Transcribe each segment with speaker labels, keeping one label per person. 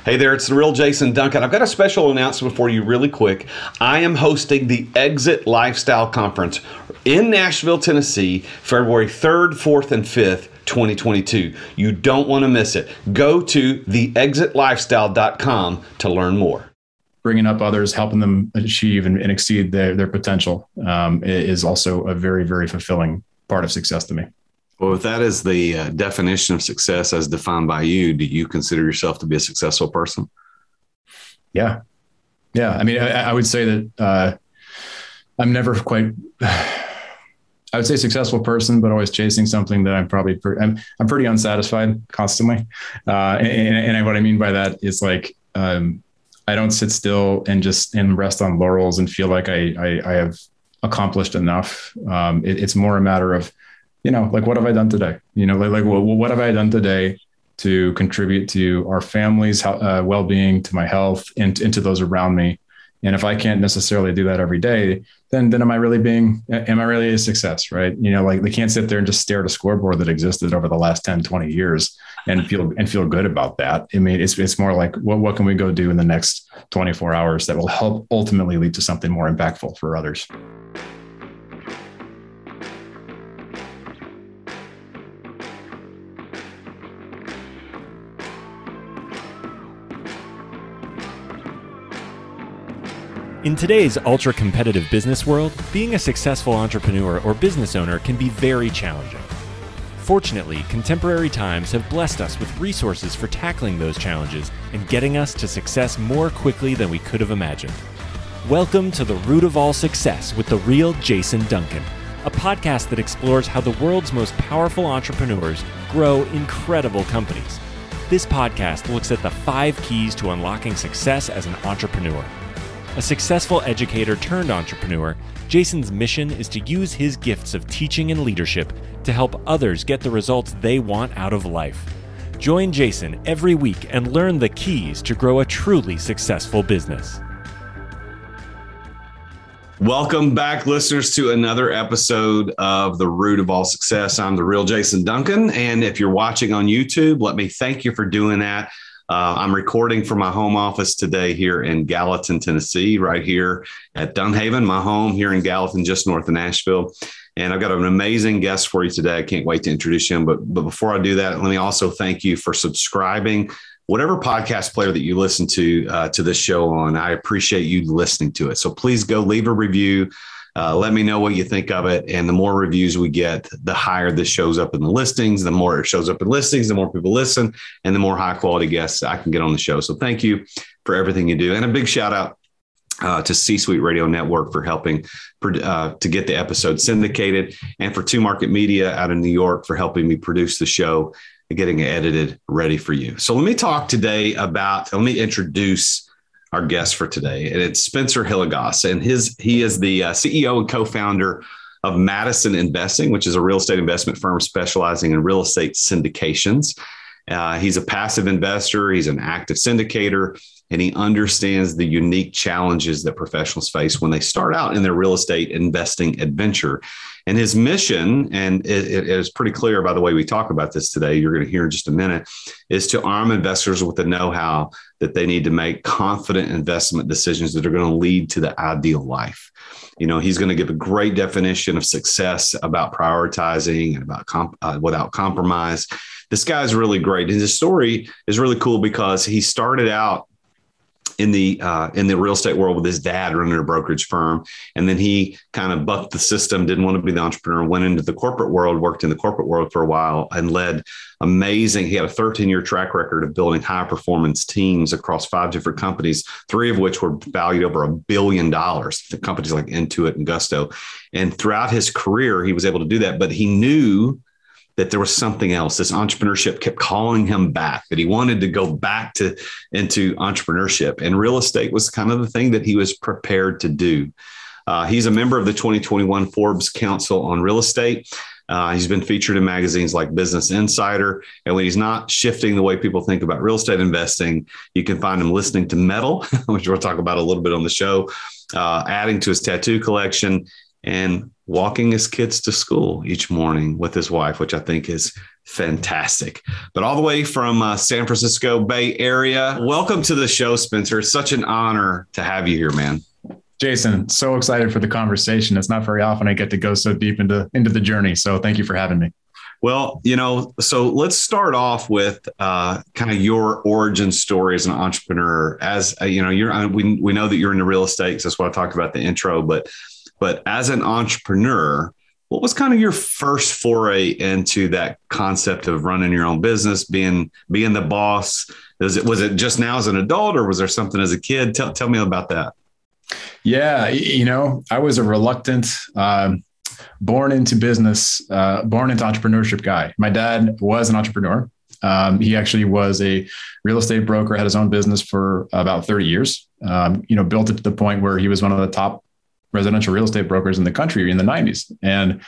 Speaker 1: Hey there, it's the real Jason Duncan. I've got a special announcement for you really quick. I am hosting the Exit Lifestyle Conference in Nashville, Tennessee, February 3rd, 4th, and 5th, 2022. You don't want to miss it. Go to theexitlifestyle.com to learn more.
Speaker 2: Bringing up others, helping them achieve and exceed their potential is also a very, very fulfilling part of success to me.
Speaker 1: Well, if that is the definition of success as defined by you, do you consider yourself to be a successful person?
Speaker 2: Yeah. I mean, I would say that I'm never quite, I would say successful person, but always chasing something that I'm probably, I'm pretty unsatisfied constantly. And what I mean by that is like, I don't sit still and rest on laurels and feel like I have accomplished enough. It's more a matter of, like, what have I done today? What have I done today to contribute to our family's well-being, to my health, and to those around me? And if I can't necessarily do that every day, then am I really a success, right? Like they can't sit there and just stare at a scoreboard that existed over the last 10, 20 years and feel good about that. I mean, it's more like, what can we go do in the next 24 hours that will help ultimately lead to something more impactful for others?
Speaker 3: In today's ultra-competitive business world, being a successful entrepreneur or business owner can be very challenging. Fortunately, contemporary times have blessed us with resources for tackling those challenges and getting us to success more quickly than we could have imagined. Welcome to The Root of All Success with the real Jason Duncan, a podcast that explores how the world's most powerful entrepreneurs grow incredible companies. This podcast looks at the 5 keys to unlocking success as an entrepreneur. A successful educator turned entrepreneur, Jason's mission is to use his gifts of teaching and leadership to help others get the results they want out of life. Join Jason every week and learn the keys to grow a truly successful business.
Speaker 1: Welcome back, listeners, to another episode of The Root of All Success. I'm the real Jason Duncan, and if you're watching on YouTube, let me thank you for doing that. I'm recording from my home office today here in Gallatin, Tennessee, right here at Dunhaven, my home here in Gallatin, just north of Nashville. And I've got an amazing guest for you today. I can't wait to introduce him. But before I do that, let me also thank you for subscribing, whatever podcast player that you listen to this show on. I appreciate you listening to it. So please go leave a review. Let me know what you think of it. And the more reviews we get, the higher this shows up in the listings. The more it shows up in listings, the more people listen, and the more high quality guests I can get on the show. So thank you for everything you do. And a big shout out to C-Suite Radio Network for helping to get the episode syndicated, and for Two Market Media out of New York for helping me produce the show and getting it edited ready for you. So let me introduce our guest for today, and it's Spencer Hilligoss, and he is the CEO and co-founder of Madison Investing, which is a real estate investment firm specializing in real estate syndications. He's a passive investor, he's an active syndicator, and he understands the unique challenges that professionals face when they start out in their real estate investing adventure. And his mission, and it is pretty clear by the way we talk about this today, you're going to hear in just a minute, is to arm investors with the know-how that they need to make confident investment decisions that are going to lead to the ideal life. He's going to give a great definition of success about prioritizing and about without compromise. This guy's really great. And his story is really cool because he started out in the real estate world with his dad running a brokerage firm. And then he kind of bucked the system, didn't want to be the entrepreneur, went into the corporate world, worked in the corporate world for a while, and he had a 13-year track record of building high performance teams across 5 different companies, 3 of which were valued over $1 billion, the companies like Intuit and Gusto. And throughout his career, he was able to do that, but he knew that there was something else. This entrepreneurship kept calling him back, that he wanted to go back into entrepreneurship. And real estate was kind of the thing that he was prepared to do. He's a member of the 2021 Forbes Council on Real Estate. He's been featured in magazines like Business Insider. And when he's not shifting the way people think about real estate investing, you can find him listening to metal, which we'll talk about a little bit on the show, adding to his tattoo collection, and walking his kids to school each morning with his wife, which I think is fantastic. But all the way from San Francisco Bay Area, welcome to the show, Spencer. It's such an honor to have you here, man.
Speaker 2: Jason, so excited for the conversation. It's not very often I get to go so deep into the journey. So thank you for having me.
Speaker 1: Well, so let's start off with kind of your origin story as an entrepreneur. As we know that you're into real estate. So that's why I talked about the intro. But as an entrepreneur, what was kind of your first foray into that concept of running your own business, being the boss? Was it just now as an adult, or was there something as a kid? Tell me about that.
Speaker 2: Yeah, I was a reluctant, born into entrepreneurship guy. My dad was an entrepreneur. He actually was a real estate broker, had his own business for about 30 years, built it to the point where he was one of the top residential real estate brokers in the country in the 90s. And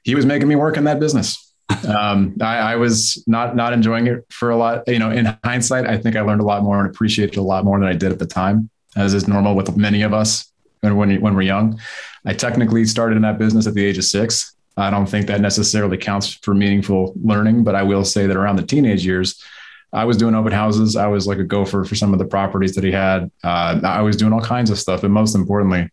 Speaker 2: he was making me work in that business. I was not enjoying it for a lot. In hindsight, I think I learned a lot more and appreciated a lot more than I did at the time, as is normal with many of us when we're young. I technically started in that business at the age of 6. I don't think that necessarily counts for meaningful learning, but I will say that around the teenage years, I was doing open houses. I was like a gopher for some of the properties that he had. I was doing all kinds of stuff. And most importantly,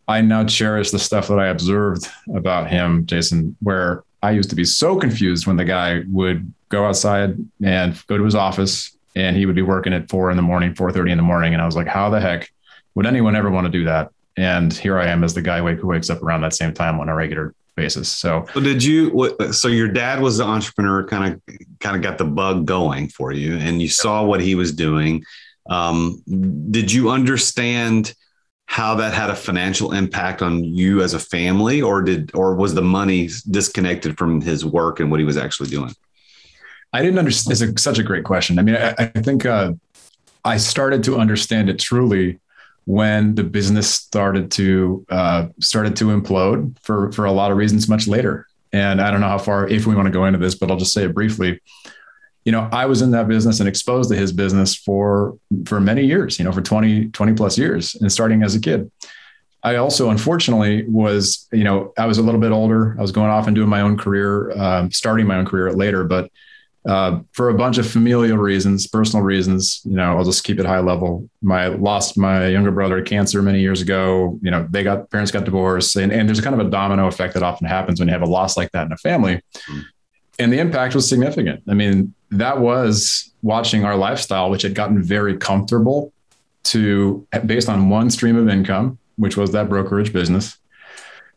Speaker 2: I now cherish the stuff that I observed about him, Jason, where I used to be so confused when the guy would go outside and go to his office and he would be working at 4:30 in the morning. And I was like, how the heck would anyone ever want to do that? And here I am as the guy who wakes up around that same time on a regular basis. So your dad was the entrepreneur, kind of got the bug going for you, and you saw what he was doing. Did you understand how that had a financial impact on you as a family, or was the money disconnected from his work and what he was actually doing? I didn't understand. It's such a great question. I mean, I think I started to understand it truly when the business started to implode for a lot of reasons much later. And I don't know how far, if we want to go into this, but I'll just say it briefly. I was in that business and exposed to his business for many years, for 20 plus years, and starting as a kid. I also, unfortunately, was, I was a little bit older. I was going off and doing my own career, starting my own career later, but for a bunch of familial reasons, personal reasons, I'll just keep it high level. Lost my younger brother to cancer many years ago. Parents got divorced, and there's kind of a domino effect that often happens when you have a loss like that in a family. Mm-hmm. And the impact was significant. I mean, that was watching our lifestyle, which had gotten very comfortable based on one stream of income, which was that brokerage business,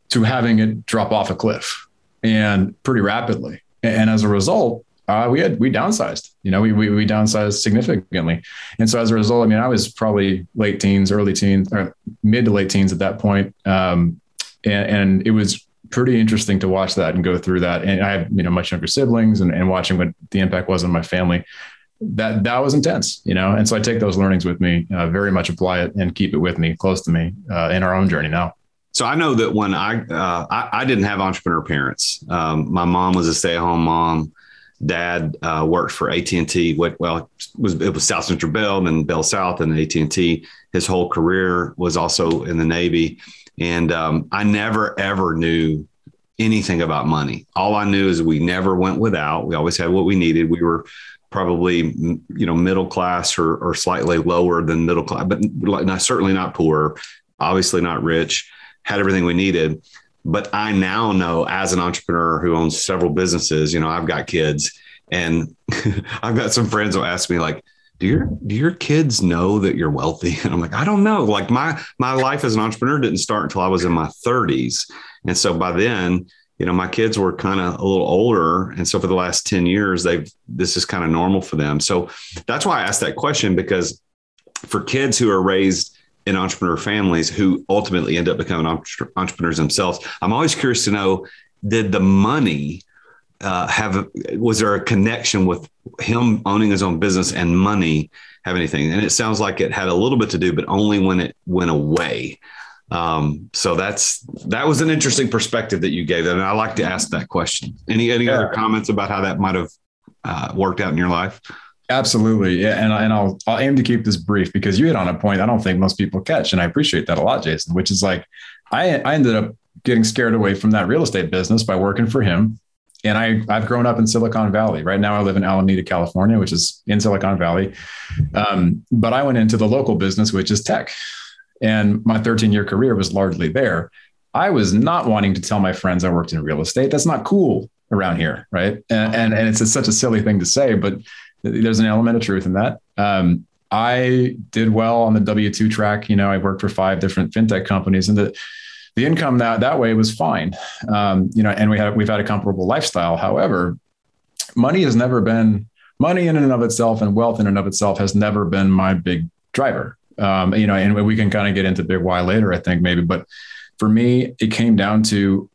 Speaker 2: to having it drop off a cliff, and pretty rapidly. And as a result, we downsized, we downsized significantly. And so as a result, I was probably late teens, early teens, or mid to late teens at that point. And it was pretty interesting to watch that and go through that. And I have, much younger siblings, and watching what the impact was on my family, that was intense, And so I take those learnings with me, very much apply it and keep it with me, close to me, in our own journey now.
Speaker 1: So I know that when I didn't have entrepreneur parents, my mom was a stay-at-home mom. Dad worked for AT&T. It was South Central Bell, then Bell South, and AT&T. His whole career was also in the Navy. And I never, ever knew anything about money. All I knew is we never went without. We always had what we needed. We were probably, middle class or slightly lower than middle class, but certainly not poor, obviously not rich, had everything we needed. But I now know, as an entrepreneur who owns several businesses, I've got kids, and I've got some friends who ask me, like, do your kids know that you're wealthy? And I'm like, I don't know. Like my life as an entrepreneur didn't start until I was in my 30s. And so by then, my kids were kind of a little older. And so for the last 10 years, this is kind of normal for them. So that's why I asked that question, because for kids who are raised in entrepreneur families who ultimately end up becoming entrepreneurs themselves, I'm always curious to know, did the money was there a connection with him owning his own business and money have anything? And it sounds like it had a little bit to do, but only when it went away. So that was an interesting perspective that you gave them. And I like to ask that question. Any other comments about how that might've worked out in your life?
Speaker 2: Absolutely. Yeah. And I'll aim to keep this brief, because you hit on a point I don't think most people catch. And I appreciate that a lot, Jason, which is like, I ended up getting scared away from that real estate business by working for him. I've grown up in Silicon Valley. Right now I live in Alameda, California, which is in Silicon Valley. But I went into the local business, which is tech. And my 13-year career was largely there. I was not wanting to tell my friends I worked in real estate. That's not cool around here, right? And it's such a silly thing to say, but there's an element of truth in that. I did well on the W-2 track. I worked for 5 different fintech companies, and the income that way was fine. And we've had a comparable lifestyle. However, money in and of itself and wealth in and of itself has never been my big driver. And we can kind of get into big why later, I think maybe, but for me, it came down to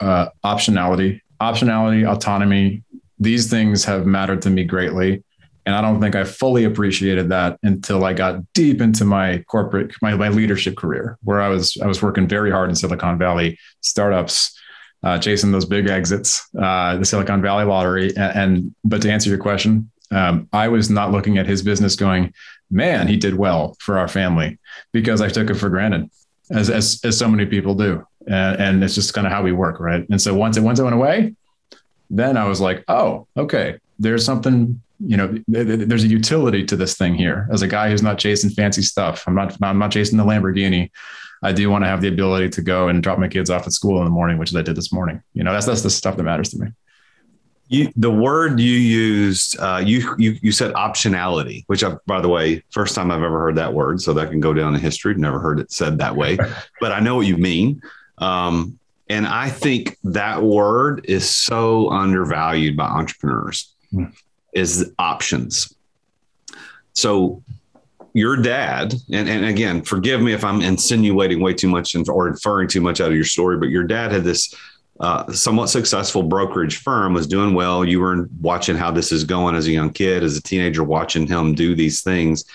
Speaker 2: optionality, autonomy. These things have mattered to me greatly. And I don't think I fully appreciated that until I got deep into my leadership career, where I was working very hard in Silicon Valley startups, chasing those big exits, the Silicon Valley lottery. But to answer your question, I was not looking at his business going, man, he did well for our family, because I took it for granted, as so many people do. And it's just kind of how we work, right? And so once it went away, then I was like, oh, okay, there's something. There's a utility to this thing here. As a guy who's not chasing fancy stuff, I'm not chasing the Lamborghini. I do want to have the ability to go and drop my kids off at school in the morning, which I did this morning. That's the stuff that matters to me.
Speaker 1: The word you used, you said optionality, which by the way, first time I've ever heard that word. So that can go down in history. Never heard it said that way, but I know what you mean. And I think that word is so undervalued by entrepreneurs. Is options. So your dad, and again, forgive me if I'm insinuating way too much or inferring too much out of your story, but your dad had this somewhat successful brokerage firm, was doing well. You were watching how this is going as a young kid, as a teenager, watching him do these things.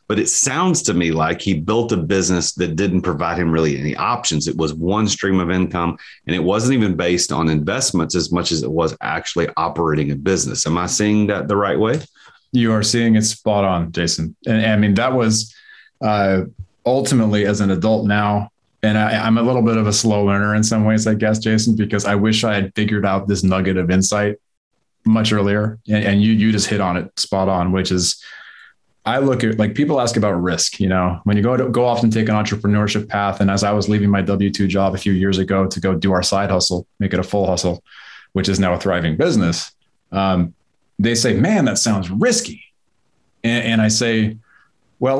Speaker 1: But it sounds to me like he built a business that didn't provide him really any options. It was one stream of income, and it wasn't even based on investments as much as it was actually operating a business. Am I seeing that the right way?
Speaker 2: You are seeing it spot on, Jason. And I mean, that was ultimately, as an adult now, and I'm a little bit of a slow learner in some ways, I guess, Jason, because I wish I had figured out this nugget of insight much earlier. And you just hit on it spot on, which is, I look at, like, people ask about risk, when you go off and take an entrepreneurship path. And as I was leaving my W-2 job a few years ago to go do our side hustle, make it a full hustle, which is now a thriving business. They say, man, that sounds risky. And I say, well,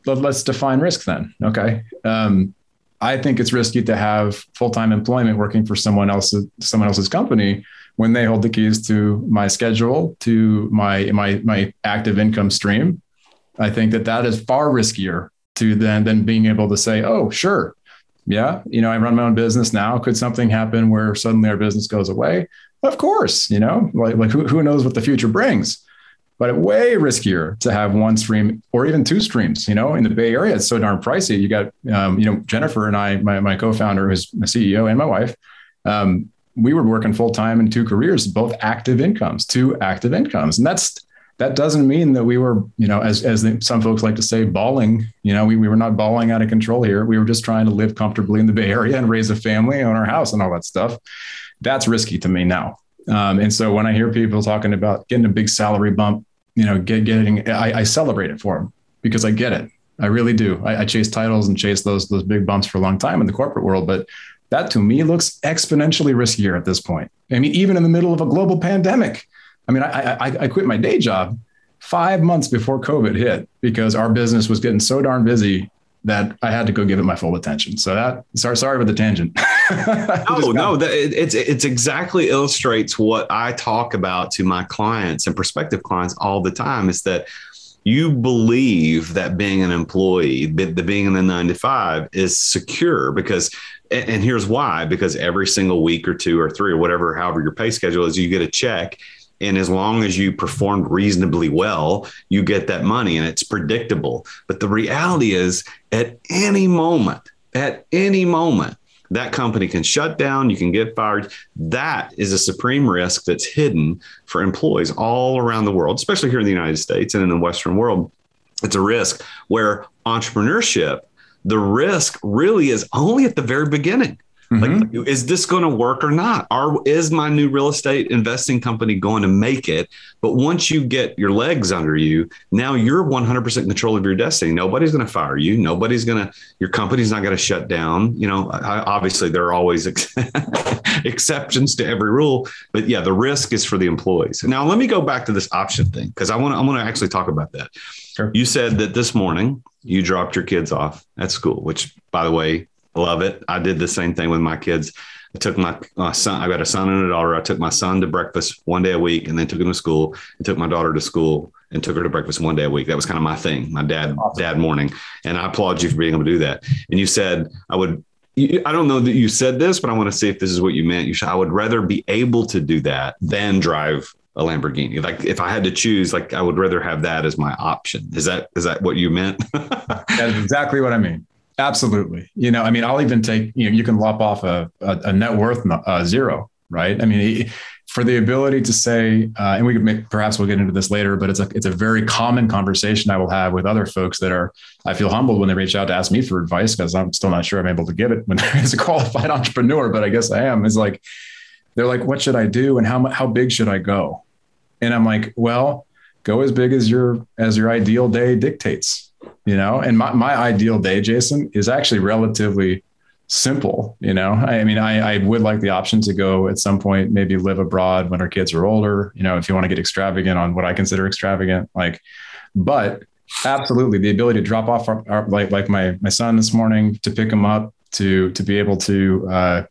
Speaker 2: let's define risk then. Okay. I think it's risky to have full-time employment working for someone else's company when they hold the keys to my schedule, to my active income stream. I think that is far riskier than being able to say, oh, sure. Yeah. I run my own business now. Could something happen where suddenly our business goes away? Of course, like who knows what the future brings, but way riskier to have one stream or even 2 streams. In the Bay Area, it's so darn pricey. You got, Jennifer and I, my co-founder, who's my CEO, and my wife, we were working full-time in 2 careers, both active incomes, 2 active incomes. And that doesn't mean that we were, as some folks like to say, balling. We were not balling out of control here. We were just trying to live comfortably in the Bay Area and raise a family, own our house and all that stuff. That's risky to me now. And so when I hear people talking about getting a big salary bump, I celebrate it for them, because I get it. I really do. I chase titles and chase those big bumps for a long time in the corporate world, but that to me looks exponentially riskier at this point. I mean, even in the middle of a global pandemic. I mean, I quit my day job 5 months before COVID hit because our business was getting so darn busy that I had to go give it my full attention. So sorry about the tangent. It's exactly illustrates what I talk about to my clients and prospective clients all the time, is that you believe that being an employee, being in the 9 to 5 is secure because, and here's why, because every single week or 2 or 3 or whatever, however your pay schedule is, you get a check. And as long as you performed reasonably well, you get that money and it's predictable. But the reality is at any moment, that company can shut down, you can get fired. That is a supreme risk that's hidden for employees all around the world, especially here in the United States and in the Western world. It's a risk where entrepreneurship, the risk really is only at the very beginning.
Speaker 1: Like, is this going to work or not? Is my new real estate investing company going to make it? But once you get your legs under you, now you're 100% in control of your destiny. Nobody's going to fire you. Your company's not going to shut down. Obviously there are always exceptions to every rule, but yeah, the risk is for the employees. Now, let me go back to this option thing, because I want to actually talk about that. Sure. You said that this morning you dropped your kids off at school, which, by the way, love it. I did the same thing with my kids. I took my son. I got a son and a daughter. I took my son to breakfast one day a week, and then took him to school, and took my daughter to school and took her to breakfast one day a week. That was kind of my thing, my dad morning. And I applaud you for being able to do that. And you said, I don't know that you said this, but I want to see if this is what you meant. You said, I would rather be able to do that than drive a Lamborghini. Like, if I had to choose, like, I would rather have that as my option. Is that what you meant?
Speaker 2: That's exactly what I mean. Absolutely. I'll even take, you can lop off a net worth zero, right? I mean, for the ability to say, and perhaps we'll get into this later, but it's a very common conversation I will have with other folks I feel humbled when they reach out to ask me for advice, because I'm still not sure I'm able to give it when as a qualified entrepreneur, but I guess I am. Is like, they're like, what should I do? And how big should I go? And I'm like, well, go as big as your ideal day dictates. And my ideal day, Jason, is actually relatively simple. I would like the option to go at some point, maybe live abroad when our kids are older, if you want to get extravagant on what I consider extravagant, but absolutely the ability to drop off like my son this morning, to pick him up, to be able to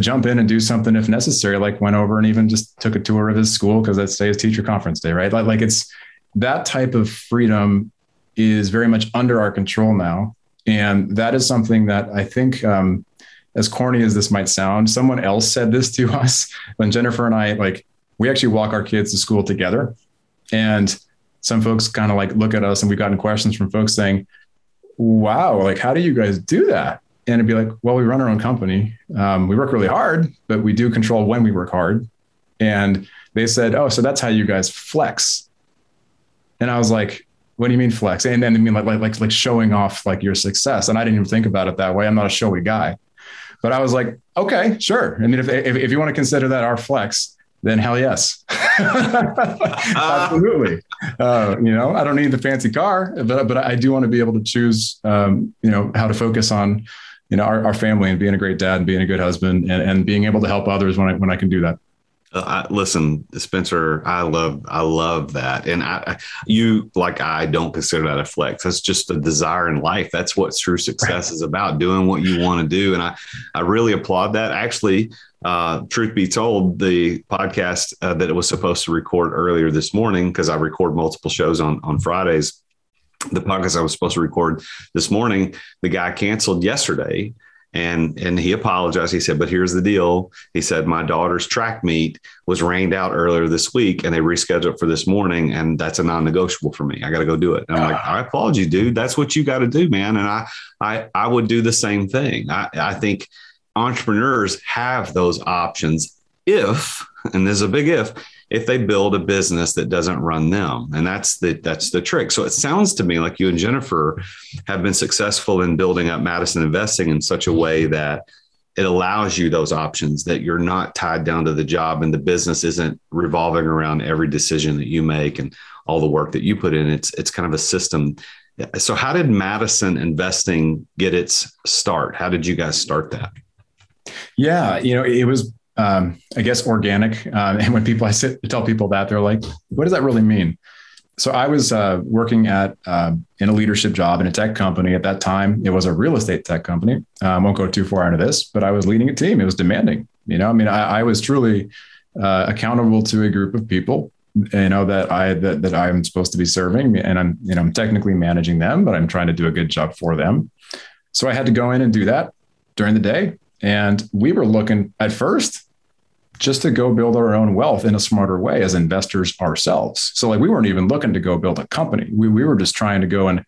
Speaker 2: jump in and do something if necessary, like went over and even just took a tour of his school, because that's today's teacher conference day, right? Like it's that type of freedom is very much under our control now. And that is something that I think, as corny as this might sound, someone else said this to us when Jennifer and I, we actually walk our kids to school together. And some folks kind of look at us, and we've gotten questions from folks saying, wow, how do you guys do that? And it'd be like, well, we run our own company. We work really hard, but we do control when we work hard. And they said, oh, so that's how you guys flex. And I was like, what do you mean flex? And then I mean like showing off your success. And I didn't even think about it that way. I'm not a showy guy, but I was like, okay, sure. I mean, if you want to consider that our flex, then hell yes. Absolutely. I don't need the fancy car, but I do want to be able to choose, how to focus on, our family and being a great dad and being a good husband and being able to help others when I can do that.
Speaker 1: Listen, Spencer, I love that. And I don't consider that a flex. That's just a desire in life. That's what true success is about, doing what you want to do. And I really applaud that. Actually, truth be told, the podcast that it was supposed to record earlier this morning, because I record multiple shows on Fridays, the podcast I was supposed to record this morning, the guy canceled yesterday. And he apologized. He said, but here's the deal. He said, my daughter's track meet was rained out earlier this week, and they rescheduled it for this morning. And that's a non-negotiable for me. I got to go do it. And I'm like, I applaud you, dude. That's what you got to do, man. And I would do the same thing. I think entrepreneurs have those options if, and there's a big if they build a business that doesn't run them. And that's the trick. So it sounds to me like you and Jennifer have been successful in building up Madison Investing in such a way that it allows you those options, that you're not tied down to the job and the business isn't revolving around every decision that you make and all the work that you put in. It's kind of a system. So how did Madison Investing get its start? How did you guys start that?
Speaker 2: Yeah, it was, I guess, organic. And when I tell people that, they're like, what does that really mean? So I was working in a leadership job in a tech company at that time. It was a real estate tech company. I won't go too far into this, but I was leading a team. It was demanding. I was truly accountable to a group of people, that I'm supposed to be serving, and I'm technically managing them, but I'm trying to do a good job for them. So I had to go in and do that during the day. And we were looking at first just to go build our own wealth in a smarter way as investors ourselves. So we weren't even looking to go build a company. We were just trying to go and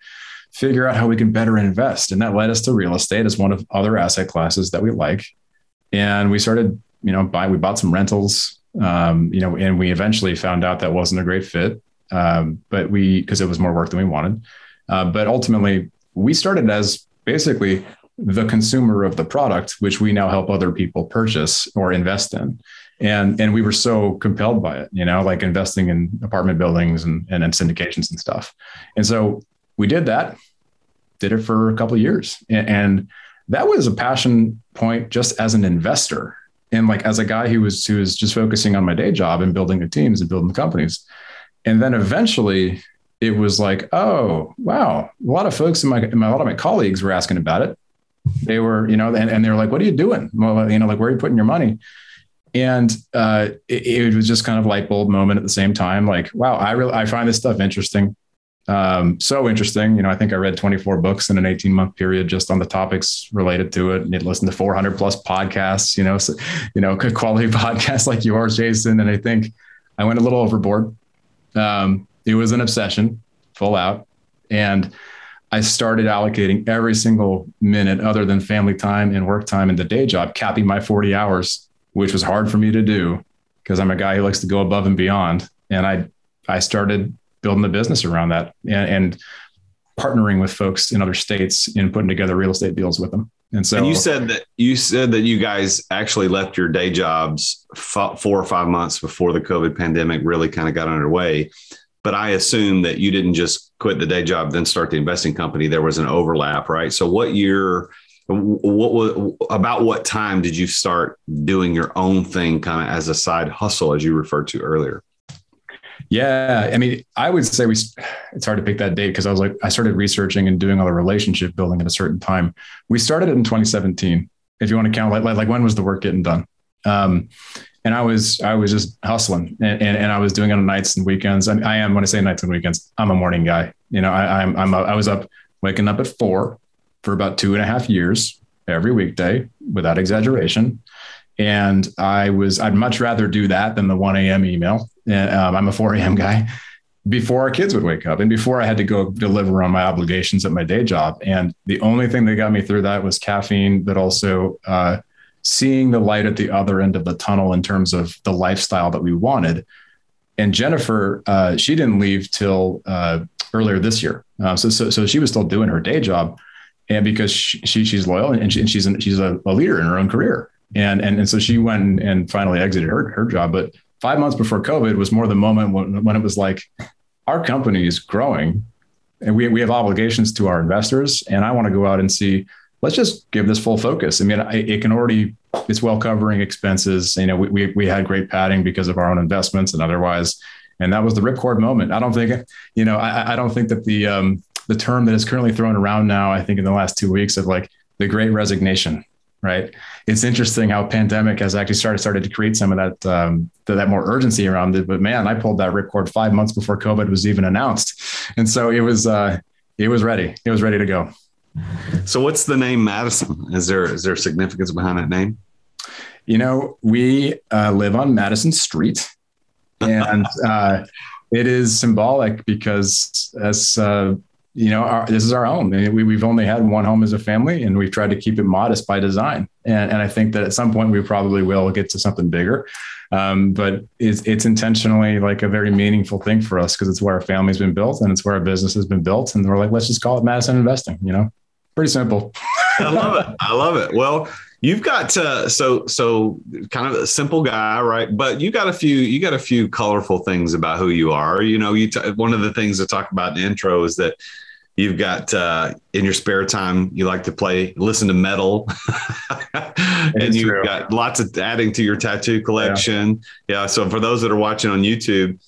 Speaker 2: figure out how we can better invest. And that led us to real estate as one of other asset classes that we like. And we started, we bought some rentals, and we eventually found out that wasn't a great fit, because it was more work than we wanted. But ultimately we started as basically the consumer of the product, which we now help other people purchase or invest in. And we were so compelled by it, like investing in apartment buildings and syndications and stuff. And so we did it for a couple of years. And that was a passion point just as an investor. And like, as a guy who was just focusing on my day job and building the teams and building the companies. And then eventually it was like, oh, wow. A lot of folks a lot of my colleagues were asking about it. They were, and they were like, what are you doing? Well, like, where are you putting your money? And it was just kind of light bulb moment at the same time. Like, wow, I find this stuff interesting. So interesting. I think I read 24 books in an 18-month period just on the topics related to it. And listened to 400 plus podcasts, good quality podcasts like yours, Jason. And I think I went a little overboard. It was an obsession, full out. And I started allocating every single minute other than family time and work time and the day job, capping my 40 hours, which was hard for me to do because I'm a guy who likes to go above and beyond. And I started building the business around that and partnering with folks in other states and putting together real estate deals with them. And so,
Speaker 1: and you said that you guys actually left your day jobs 4 or 5 months before the COVID pandemic really kind of got underway. But I assume that you didn't just quit the day job, then start the investing company. There was an overlap, right? So what time did you start doing your own thing kind of as a side hustle, as you referred to earlier?
Speaker 2: Yeah. I mean, I would say it's hard to pick that date because I started researching and doing all the relationship building at a certain time. We started it in 2017. If you want to count, like when was the work getting done? And I was just hustling and I was doing it on nights and weekends. When I say nights and weekends, I'm a morning guy. I was waking up at 4 for about 2.5 years, every weekday without exaggeration. And I'd much rather do that than the 1 a.m. email. And I'm a 4 a.m. guy before our kids would wake up and before I had to go deliver on my obligations at my day job. And the only thing that got me through that was caffeine, but also seeing the light at the other end of the tunnel in terms of the lifestyle that we wanted. And Jennifer, she didn't leave till earlier this year. So she was still doing her day job. And because she's loyal and she's a leader in her own career. And so she went and finally exited her job. But 5 months before COVID was more the moment when it was like, our company is growing and we have obligations to our investors. And I want to go out and see, let's just give this full focus. I mean, it's well covering expenses. We had great padding because of our own investments and otherwise. And that was the ripcord moment. I don't think, I don't think that the term that is currently thrown around now, I think in the last 2 weeks of like the great resignation, right? It's interesting how pandemic has actually started to create some of that more urgency around it. But man, I pulled that ripcord 5 months before COVID was even announced. And so it was ready. It was ready to go.
Speaker 1: So what's the name Madison? Is there significance behind that name?
Speaker 2: We live on Madison Street and it is symbolic because as this is our home. We've only had one home as a family and we've tried to keep it modest by design. And I think that at some point we probably will get to something bigger. But it's intentionally like a very meaningful thing for us because it's where our family's been built and it's where our business has been built. And we're like, let's just call it Madison Investing, pretty simple.
Speaker 1: I love it. Well, you've got so kind of a simple guy, right? But you got a few colorful things about who you are. One of the things to talk about in the intro is that you've got in your spare time, you like to listen to metal and you've got lots of adding to your tattoo collection. Yeah. So for those that are watching on YouTube,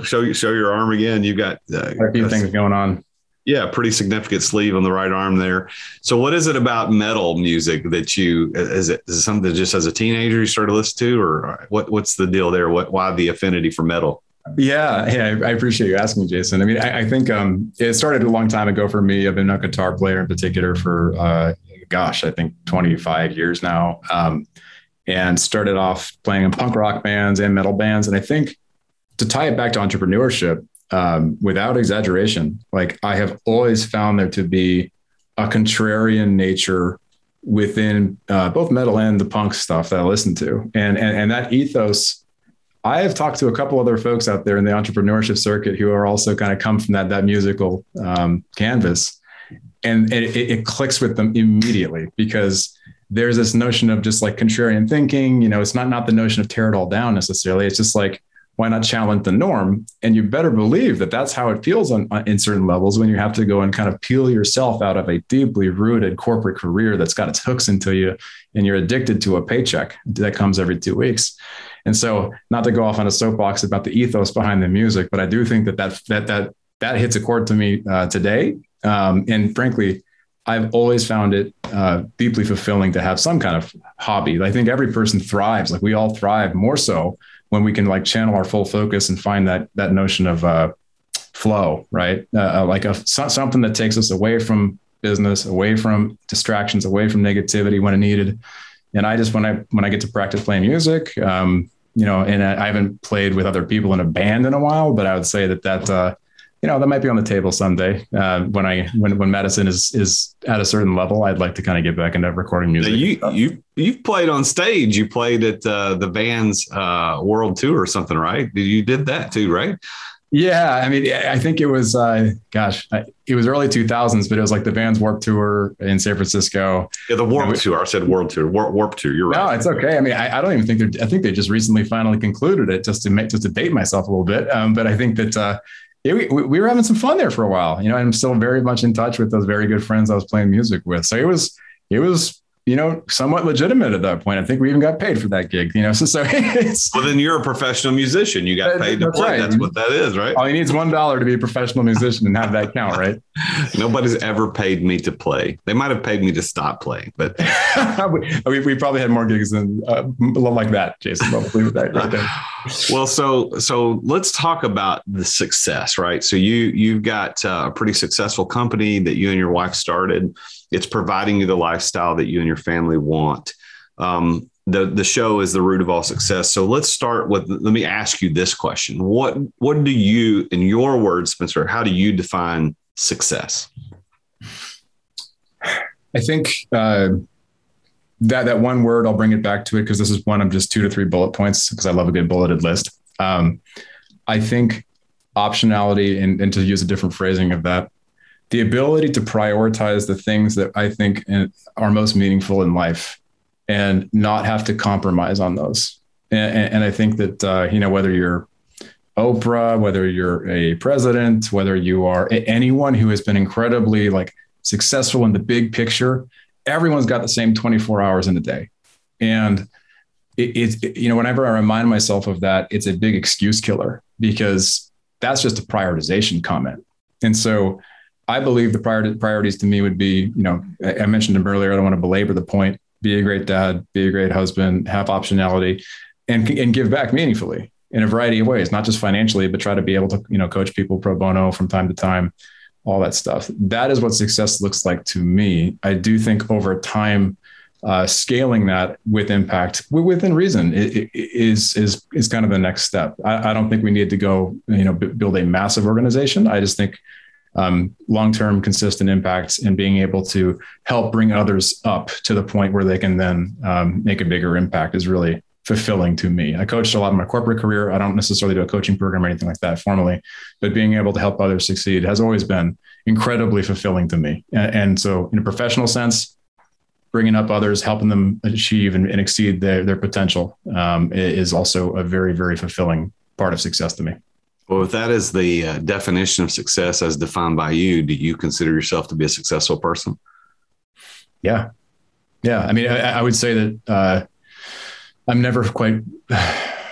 Speaker 1: show your arm again. You've got
Speaker 2: a few things going on.
Speaker 1: Yeah, pretty significant sleeve on the right arm there. So what is it about metal music that is it something that just as a teenager you started to listen to, or what's the deal there? Why the affinity for metal?
Speaker 2: Yeah. I appreciate you asking me, Jason. I mean, I think it started a long time ago for me. I've been a guitar player in particular for, I think 25 years now. And started off playing in punk rock bands and metal bands. And I think to tie it back to entrepreneurship, without exaggeration, like I have always found there to be a contrarian nature within both metal and the punk stuff that I listen to. And that ethos, I have talked to a couple other folks out there in the entrepreneurship circuit who are also kind of come from that musical canvas. And it clicks with them immediately because there's this notion of just like contrarian thinking. It's not the notion of tear it all down necessarily. It's just like, why not challenge the norm? And you better believe that that's how it feels in certain levels when you have to go and kind of peel yourself out of a deeply rooted corporate career that's got its hooks into you, and you're addicted to a paycheck that comes every 2 weeks. And so, not to go off on a soapbox about the ethos behind the music, but I do think that hits a chord to me today. And frankly, I've always found it deeply fulfilling to have some kind of hobby. I think every person thrives. Like we all thrive more so when we can like channel our full focus and find that notion of flow, right? Something that takes us away from business, away from distractions, away from negativity when needed. And I just, when I get to practice playing music, and I haven't played with other people in a band in a while, but I would say that might be on the table someday. When Madison is at a certain level, I'd like to kind of get back into recording music.
Speaker 1: Now you've played on stage. You played at the band's world tour or something, right? You did that too, right?
Speaker 2: Yeah, I mean, I think it was, it was early 2000s, but it was like the Vans Warped Tour in San Francisco.
Speaker 1: Yeah, the Warped Tour. I said World Tour. Warped Tour. You're right.
Speaker 2: No, it's okay. I mean, I don't even think I think they just recently finally concluded it just to date myself a little bit. But I think that we were having some fun there for a while. I'm still very much in touch with those very good friends I was playing music with. So it was somewhat legitimate at that point. I think we even got paid for that gig, so it's.
Speaker 1: Well, then you're a professional musician. You got paid to play. Right. That's what that is, right?
Speaker 2: All you need is $1 to be a professional musician and have that count, right?
Speaker 1: Nobody's ever paid me to play. They might have paid me to stop playing, but
Speaker 2: we probably had more gigs than like that, Jason. Probably with that right there.
Speaker 1: Well, so let's talk about the success, right? So you've got a pretty successful company that you and your wife started. It's providing you the lifestyle that you and your family want. The show is the root of all success. So let's start with, let me ask you this question. What do you, in your words, Spencer, how do you define success?
Speaker 2: I think that one word, I'll bring it back to it because this is one of just 2 to 3 bullet points because I love a good bulleted list. I think optionality, and to use a different phrasing of that, the ability to prioritize the things that I think are most meaningful in life and not have to compromise on those. And I think that, whether you're Oprah, whether you're a president, whether you are anyone who has been incredibly successful in the big picture, everyone's got the same 24 hours in a day. And whenever I remind myself of that, it's a big excuse killer because that's just a prioritization comment. And so I believe the priorities to me would be, I mentioned them earlier. I don't want to belabor the point. Be a great dad, be a great husband, have optionality, and give back meaningfully in a variety of ways, not just financially, but try to be able to, coach people pro bono from time to time, all that stuff. That is what success looks like to me. I do think over time, scaling that with impact within reason is kind of the next step. I don't think we need to go, build a massive organization. I just think long-term consistent impacts and being able to help bring others up to the point where they can then make a bigger impact is really fulfilling to me. I coached a lot in my corporate career. I don't necessarily do a coaching program or anything like that formally, but being able to help others succeed has always been incredibly fulfilling to me. And so in a professional sense, bringing up others, helping them achieve and exceed their potential is also a very, very fulfilling part of success to me.
Speaker 1: Well, if that is the definition of success as defined by you, do you consider yourself to be a successful person?
Speaker 2: Yeah. I mean, I would say that I'm never quite, I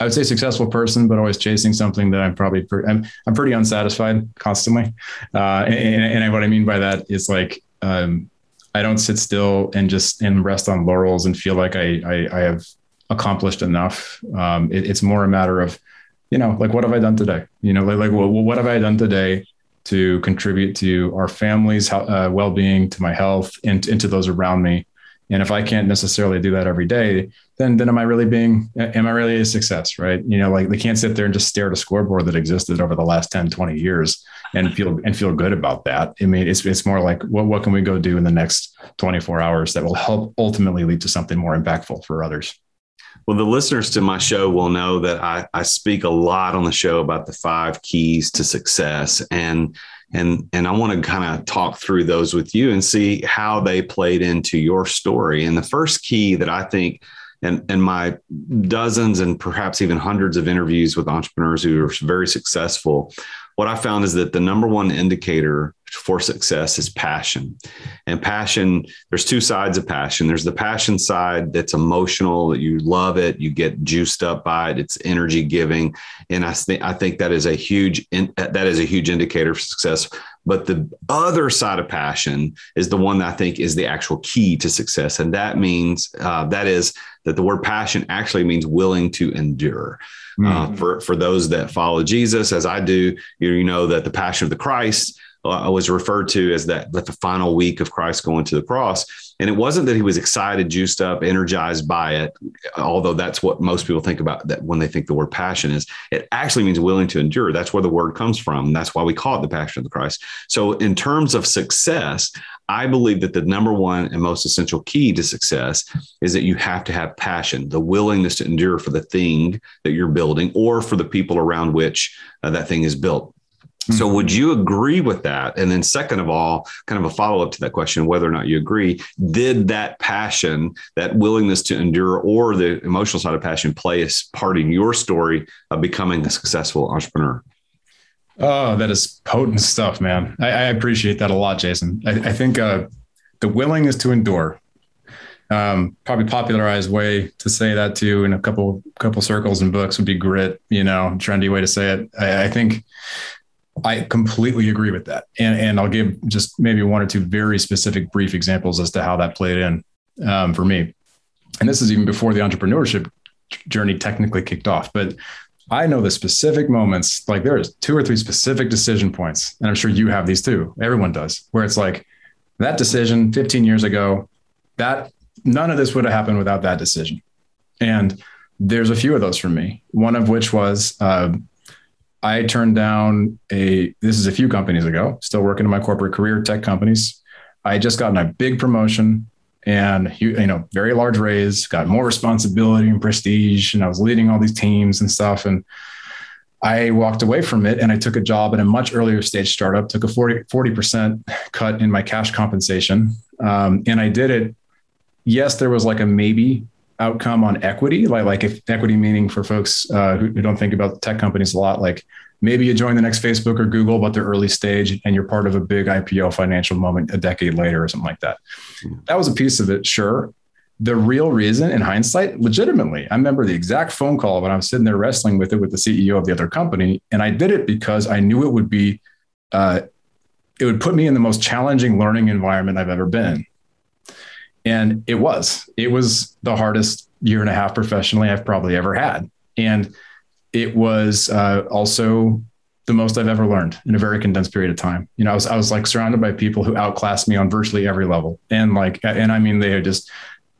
Speaker 2: would say successful person, but always chasing something that I'm probably, I'm pretty unsatisfied constantly. And what I mean by that is I don't sit still and rest on laurels and feel like I have accomplished enough. It's more a matter of, what have I done today? What have I done today to contribute to our family's well-being, to my health, and to those around me? And if I can't necessarily do that every day, then am I really a success, right? They can't sit there and just stare at a scoreboard that existed over the last 10, 20 years and feel good about that. I mean, it's more like, what can we go do in the next 24 hours that will help ultimately lead to something more impactful for others?
Speaker 1: Well, the listeners to my show will know that I speak a lot on the show about the 5 keys to success. And I want to kind of talk through those with you and see how they played into your story. And the first key that I think, and my dozens and perhaps even hundreds of interviews with entrepreneurs who are very successful, what I found is that the number one indicator for success is passion. And passion, there's 2 sides of passion. There's the passion side that's emotional, that you love it, you get juiced up by it, it's energy giving. And I think that is a huge indicator for success. But the other side of passion is the one that I think is the actual key to success. And that means that the word passion actually means willing to endure. For those that follow Jesus, as I do, you know that the passion of the Christ was referred to as that the final week of Christ going to the cross. And it wasn't that he was excited, juiced up, energized by it, although that's what most people think about that when they think the word passion is. It actually means willing to endure. That's where the word comes from. That's why we call it the passion of the Christ. So in terms of success, I believe that the number one and most essential key to success is that you have to have passion, the willingness to endure for the thing that you're building or for the people around which that thing is built. So would you agree with that? And then second of all, kind of a follow-up to that question, whether or not you agree, did that passion, that willingness to endure or the emotional side of passion play a part in your story of becoming a successful entrepreneur?
Speaker 2: Oh, that is potent stuff, man. I appreciate that a lot, Jason. I think the willingness to endure, probably popularized way to say that too in a couple circles and books would be grit, trendy way to say it. I think I completely agree with that. And I'll give just maybe 1 or 2 very specific brief examples as to how that played in for me. And this is even before the entrepreneurship journey technically kicked off. But I know the specific moments, like there's 2 or 3 specific decision points. And I'm sure you have these too. Everyone does, where it's like that decision 15 years ago, that none of this would have happened without that decision. And there's a few of those for me. One of which was, I turned down this is a few companies ago, still working in my corporate career, tech companies. I had just gotten a big promotion and, very large raise, got more responsibility and prestige. And I was leading all these teams and stuff. And I walked away from it and I took a job at a much earlier stage startup, took a 40% cut in my cash compensation. And I did it. Yes, there was like a maybe outcome on equity, like if equity meaning for folks who don't think about tech companies a lot, like maybe you join the next Facebook or Google, but they're early stage and you're part of a big IPO financial moment a decade later or something like that. That was a piece of it. Sure. The real reason in hindsight, legitimately, I remember the exact phone call when I was sitting there wrestling with it with the CEO of the other company. And I did it because I knew it would be, it would put me in the most challenging learning environment I've ever been. And it was the hardest 1.5 years professionally I've probably ever had. And it was also the most I've ever learned in a very condensed period of time. I was like surrounded by people who outclassed me on virtually every level. And I mean, they are just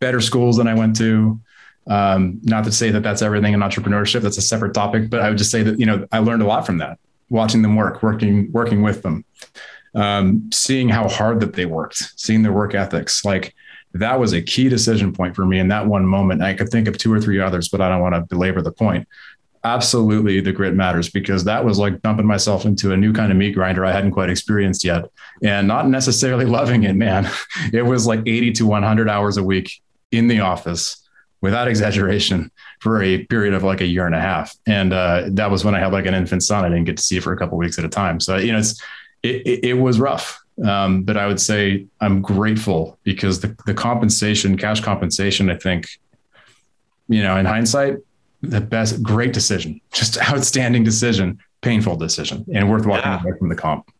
Speaker 2: better schools than I went to. Not to say that that's everything in entrepreneurship. That's a separate topic, but I would just say that, I learned a lot from that, watching them working with them, seeing how hard that they worked, seeing their work ethics. Like, that was a key decision point for me in that one moment. I could think of 2 or 3 others, but I don't want to belabor the point. Absolutely, the grit matters because that was like dumping myself into a new kind of meat grinder I hadn't quite experienced yet and not necessarily loving it, man. It was like 80 to 100 hours a week in the office without exaggeration for a period of like 1.5 years. And that was when I had like an infant son. I didn't get to see it for a couple of weeks at a time. So, it was rough. But I would say I'm grateful because the compensation, cash compensation, I think, in hindsight, great decision, just outstanding decision, painful decision, and worth walking away from the comp.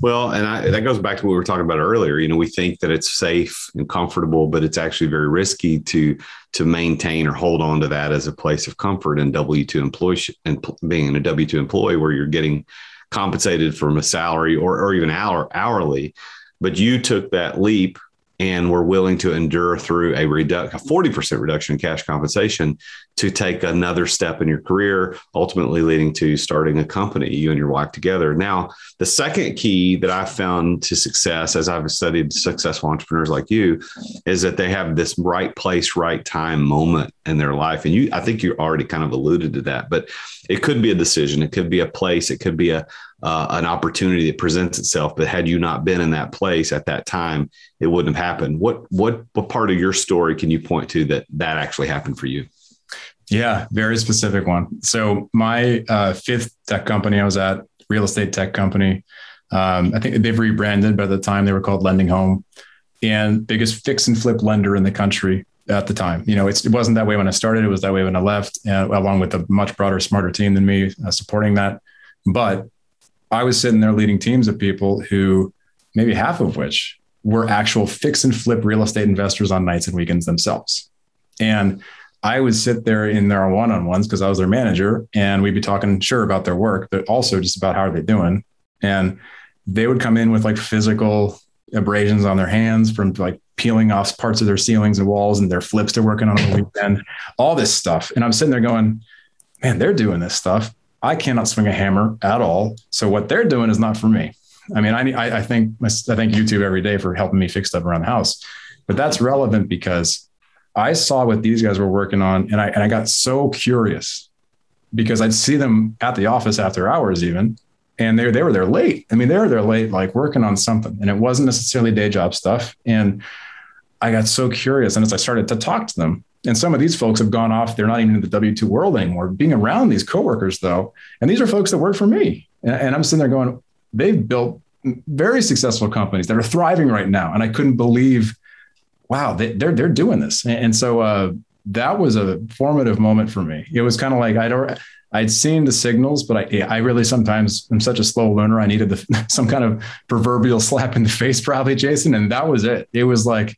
Speaker 1: Well, and that goes back to what we were talking about earlier. We think that it's safe and comfortable, but it's actually very risky to maintain or hold on to that as a place of comfort in W-2 employee and being in a W-2 employee where you're getting compensated from a salary or even hourly, but you took that leap and were willing to endure through a 40% reduction in cash compensation to take another step in your career, ultimately leading to starting a company, you and your wife together. Now, the second key that I found to success, as I've studied successful entrepreneurs like you, is that they have this right place, right time moment in their life. And I think you already kind of alluded to that, but it could be a decision. It could be a place. It could be an opportunity that presents itself. But had you not been in that place at that time, it wouldn't have happened. What part of your story can you point to that actually happened for you?
Speaker 2: Yeah, very specific one. So my fifth tech company I was at, real estate tech company. I think they've rebranded, but at the time they were called Lending Home, and biggest fix and flip lender in the country at the time. It wasn't that way when I started. It was that way when I left, along with a much broader, smarter team than me supporting that. But I was sitting there leading teams of people who, maybe half of which were actual fix and flip real estate investors on nights and weekends themselves. And I would sit there in their one-on-ones because I was their manager, and we'd be talking about their work, but also just about how are they doing. And they would come in with like physical abrasions on their hands from like peeling off parts of their ceilings and walls, and their flips they're working on the weekend, all this stuff. And I'm sitting there going, man, they're doing this stuff. I cannot swing a hammer at all. So what they're doing is not for me. I mean, I think YouTube every day for helping me fix stuff around the house, but that's relevant because I saw what these guys were working on, and I got so curious because I'd see them at the office after hours even, and they were there late. I mean, they were there late, like working on something, and it wasn't necessarily day job stuff. And I got so curious, and as I started to talk to them, and some of these folks have gone off, they're not even in the W-2 world anymore, being around these coworkers though. And these are folks that work for me. And I'm sitting there going, they've built very successful companies that are thriving right now. And I couldn't believe, wow, they're doing this. And so that was a formative moment for me. It was kind of like, I'd seen the signals, but I really sometimes I'm such a slow learner. I needed some kind of proverbial slap in the face, probably, Jason. And that was it. It was like,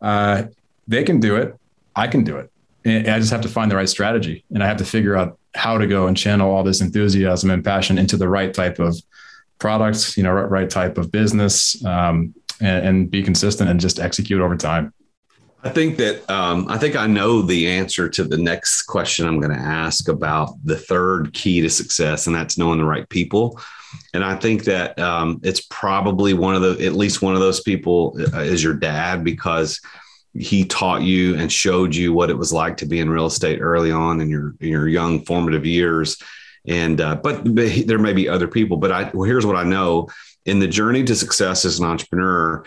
Speaker 2: they can do it. I can do it. And I just have to find the right strategy, and I have to figure out how to go and channel all this enthusiasm and passion into the right type of products, right type of business, and be consistent and just execute over time.
Speaker 1: I think that I know the answer to the next question I'm going to ask about the third key to success, and that's knowing the right people. And I think that it's probably at least one of those people is your dad, because he taught you and showed you what it was like to be in real estate early on in your young formative years. And but there may be other people, but here's what I know: in the journey to success as an entrepreneur,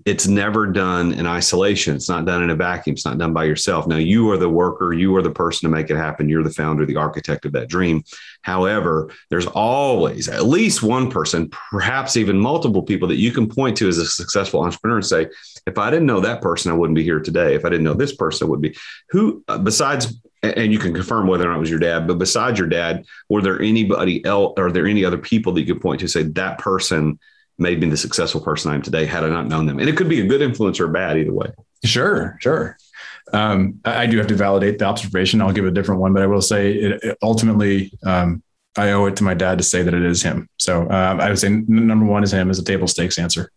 Speaker 1: it's never done in isolation. It's not done in a vacuum. It's not done by yourself. Now, you are the worker. You are the person to make it happen. You're the founder, the architect of that dream. However, there's always at least one person, perhaps even multiple people, that you can point to as a successful entrepreneur and say, if I didn't know that person, I wouldn't be here today. If I didn't know this person, I would be. Who besides, and you can confirm whether or not it was your dad, but besides your dad, were there anybody else? Are there any other people that you could point to say that person made me the successful person I am today had I not known them? And it could be a good influence or bad, either way. Sure.
Speaker 2: I do have to validate the observation. I'll give a different one, but I will say it ultimately, I owe it to my dad to say that it is him. So I would say number one is him as a table stakes answer.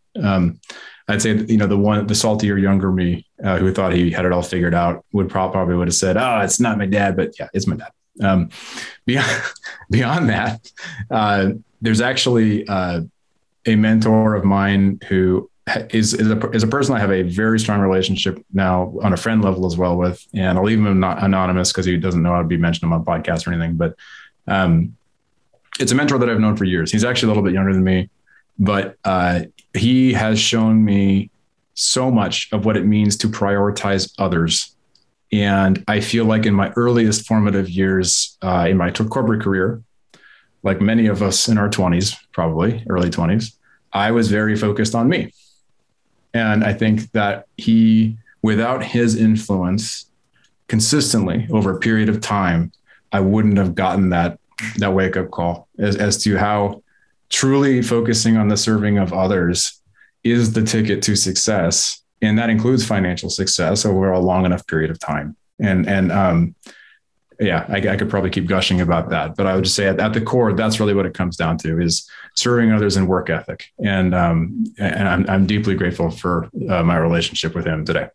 Speaker 2: I'd say, the saltier younger me who thought he had it all figured out probably would have said, oh, it's not my dad, but yeah, it's my dad. Beyond that, there's actually a mentor of mine who is a person I have a very strong relationship now on a friend level as well with, and I'll leave him anonymous because he doesn't know how to be mentioned on my podcast or anything, but it's a mentor that I've known for years. He's actually a little bit younger than me, but he has shown me so much of what it means to prioritize others. And I feel like in my earliest formative years in my corporate career, like many of us in our 20s, probably early 20s, I was very focused on me. And I think that without his influence consistently over a period of time, I wouldn't have gotten that wake-up call as to how truly focusing on the serving of others is the ticket to success. And that includes financial success over a long enough period of time. And yeah, I could probably keep gushing about that, but I would just say at the core, that's really what it comes down to, is serving others and work ethic. And I'm deeply grateful for my relationship with him today.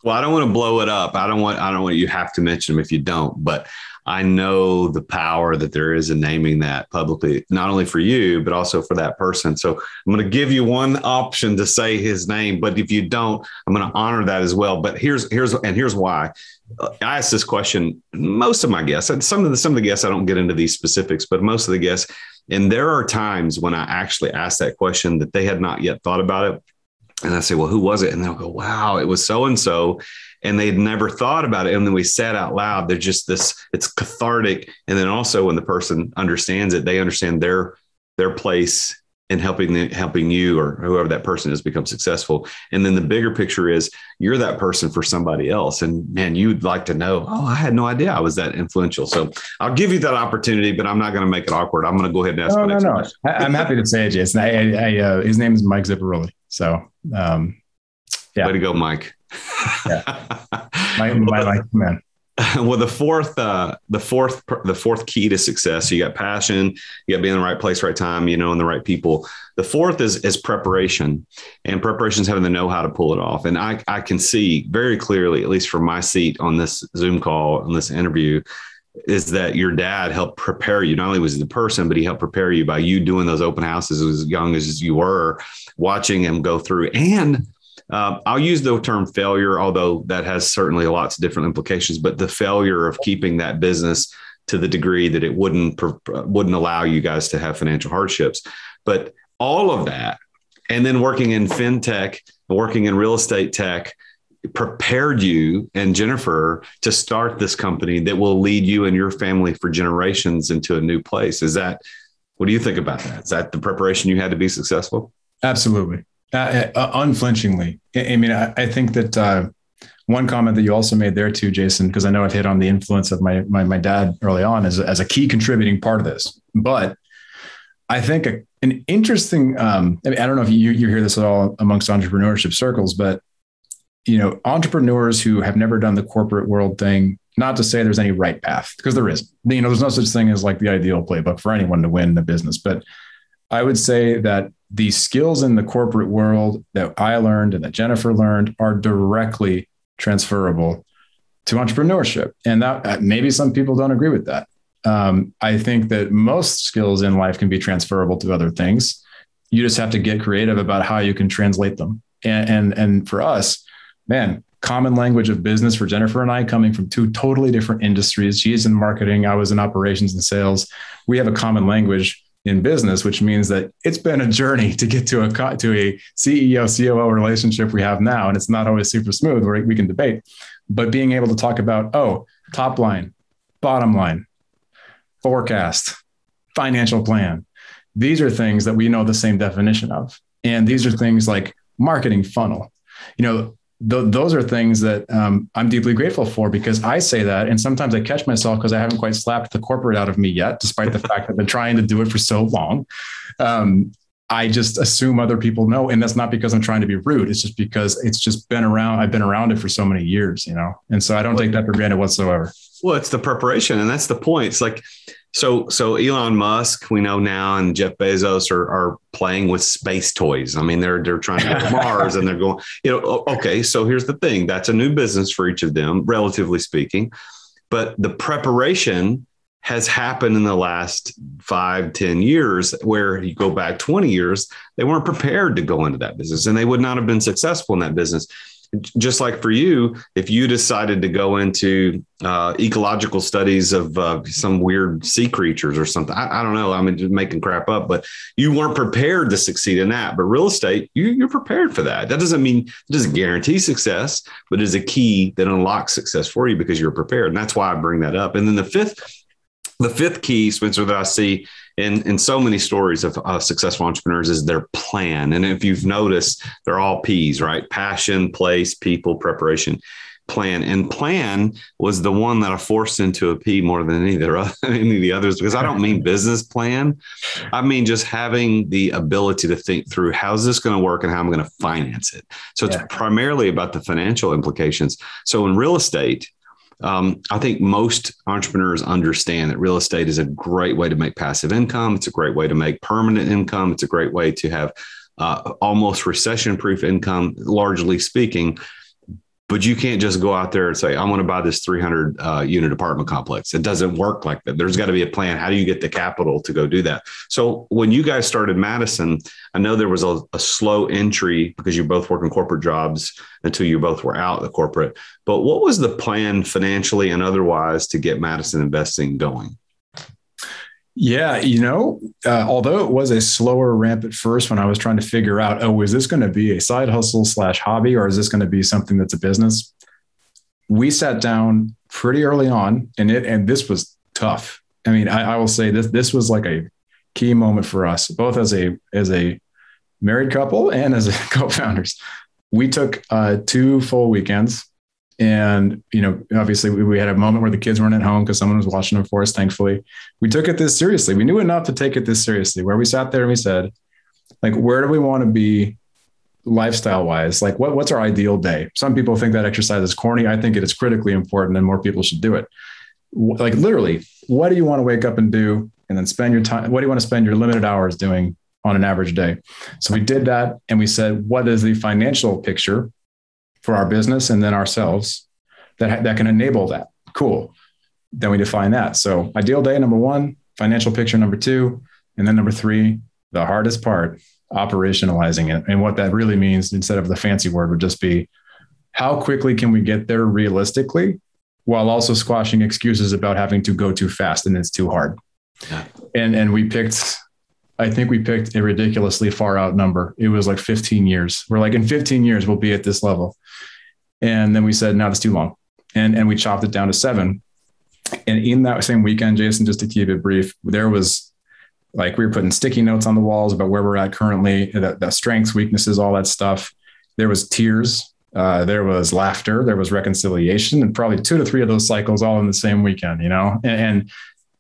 Speaker 1: Well, I don't want to blow it up. I don't want you have to mention him if you don't, but I know the power that there is in naming that publicly, not only for you, but also for that person. So I'm going to give you one option to say his name, but if you don't, I'm going to honor that as well. But here's why. I asked this question, most of my guests, and some of the guests, I don't get into these specifics, but most of the guests, and there are times when I actually ask that question that they had not yet thought about it. And I say, well, who was it? And they'll go, wow, it was so-and-so. And they'd never thought about it. And then we said out loud, they're just it's cathartic. And then also when the person understands it, they understand their place in helping you or whoever that person is become successful. And then the bigger picture is you're that person for somebody else. And man, you'd like to know, oh, I had no idea I was that influential. So I'll give you that opportunity, but I'm not going to make it awkward. I'm going to go ahead and ask my next question.
Speaker 2: I'm happy to say it, Jason. His name is Mike Zipparoli. So, yeah.
Speaker 1: Way to go, Mike.
Speaker 2: Yeah. my man.
Speaker 1: Well, the fourth key to success, you got passion, you got to be in the right place, right time, and the right people. The fourth is preparation, and preparation is having the know-how to pull it off. And I can see very clearly, at least from my seat on this Zoom call, on this interview, is that your dad helped prepare you. Not only was he the person, but he helped prepare you by you doing those open houses as young as you were, watching him go through. And I'll use the term failure, although that has certainly lots of different implications, but the failure of keeping that business to the degree that it wouldn't allow you guys to have financial hardships. But all of that, and then working in fintech, working in real estate tech, prepared you and Jennifer to start this company that will lead you and your family for generations into a new place. What do you think about that? Is that the preparation you had to be successful?
Speaker 2: Absolutely. Unflinchingly. I mean, I think that one comment that you also made there too, Jason, because I know I've hit on the influence of my dad early on as a key contributing part of this, but I think an interesting, I don't know if you hear this at all amongst entrepreneurship circles, but entrepreneurs who have never done the corporate world thing, not to say there's any right path, because there isn't. There's no such thing as like the ideal playbook for anyone to win the business. But I would say that the skills in the corporate world that I learned and that Jennifer learned are directly transferable to entrepreneurship. And that maybe some people don't agree with that. I think that most skills in life can be transferable to other things. You just have to get creative about how you can translate them. And for us, man, common language of business for Jennifer and I, coming from two totally different industries. She's in marketing. I was in operations and sales. We have a common language in business, which means that it's been a journey to get to a CEO, COO relationship we have now. And it's not always super smooth where we can debate, but being able to talk about, top line, bottom line, forecast, financial plan. These are things that we know the same definition of. And these are things like marketing funnel. Those are things that I'm deeply grateful for, because I say that. And sometimes I catch myself because I haven't quite slapped the corporate out of me yet, despite the fact that I've been trying to do it for so long. I just assume other people know. And that's not because I'm trying to be rude. It's just because it's just been around. I've been around it for so many years, and so I don't take that for granted whatsoever.
Speaker 1: Well, it's the preparation. And that's the point. It's like, so Elon Musk, we know now, and Jeff Bezos are playing with space toys. I mean, they're trying to go to Mars, and they're going, okay, so here's the thing. That's a new business for each of them, relatively speaking. But the preparation has happened in the last 5-10 years, where you go back 20 years, they weren't prepared to go into that business, and they would not have been successful in that business. Just like for you, if you decided to go into ecological studies of some weird sea creatures or something, I don't know. I'm just making crap up, but you weren't prepared to succeed in that. But real estate, you're prepared for that. That doesn't guarantee success, but it is a key that unlocks success for you because you're prepared. And that's why I bring that up. And then the fifth key, Spencer, that I see in so many stories of successful entrepreneurs is their plan. And if you've noticed, they're all P's, right? Passion, place, people, preparation, plan. And plan was the one that I forced into a P more than any of the others, because I don't mean business plan. I mean just having the ability to think through, how's this going to work and how I'm going to finance it. So it's primarily about the financial implications. So in real estate, I think most entrepreneurs understand that real estate is a great way to make passive income. It's a great way to make permanent income. It's a great way to have almost recession-proof income, largely speaking. But you can't just go out there and say, I want to buy this 300 unit apartment complex. It doesn't work like that. There's got to be a plan. How do you get the capital to go do that? So when you guys started Madison, I know there was a slow entry because you both work in corporate jobs until you both were out of the corporate. But what was the plan financially and otherwise to get Madison Investing going?
Speaker 2: Yeah, although it was a slower ramp at first when I was trying to figure out, is this going to be a side hustle / hobby, or is this going to be something that's a business? We sat down pretty early on, and this was tough. I mean, I will say this was like a key moment for us, both as a married couple and as co-founders. We took 2 full weekends. And, obviously we had a moment where the kids weren't at home because someone was watching them for us. Thankfully, we took it this seriously. We knew enough to take it this seriously, where we sat there and we said, like, where do we want to be lifestyle wise? Like, what's our ideal day? Some people think that exercise is corny. I think it is critically important and more people should do it. Like, literally, what do you want to wake up and do? And then spend your time. What do you want to spend your limited hours doing on an average day? So we did that. And we said, what is the financial picture for our business and then ourselves that can enable that? Cool. Then we define that. So ideal day, number 1, financial picture, number 2, and then number 3, the hardest part, operationalizing it. And what that really means, instead of the fancy word, would just be how quickly can we get there realistically while also squashing excuses about having to go too fast and it's too hard. Yeah. And I think we picked a ridiculously far out number. It was like 15 years. We're like, in 15 years, we'll be at this level. And then we said, no, that's too long. And we chopped it down to 7. And in that same weekend, Jason, just to keep it brief, there was like, we were putting sticky notes on the walls about where we're at currently, the strengths, weaknesses, all that stuff. There was tears. There was laughter. There was reconciliation, and probably 2 to 3 of those cycles all in the same weekend, and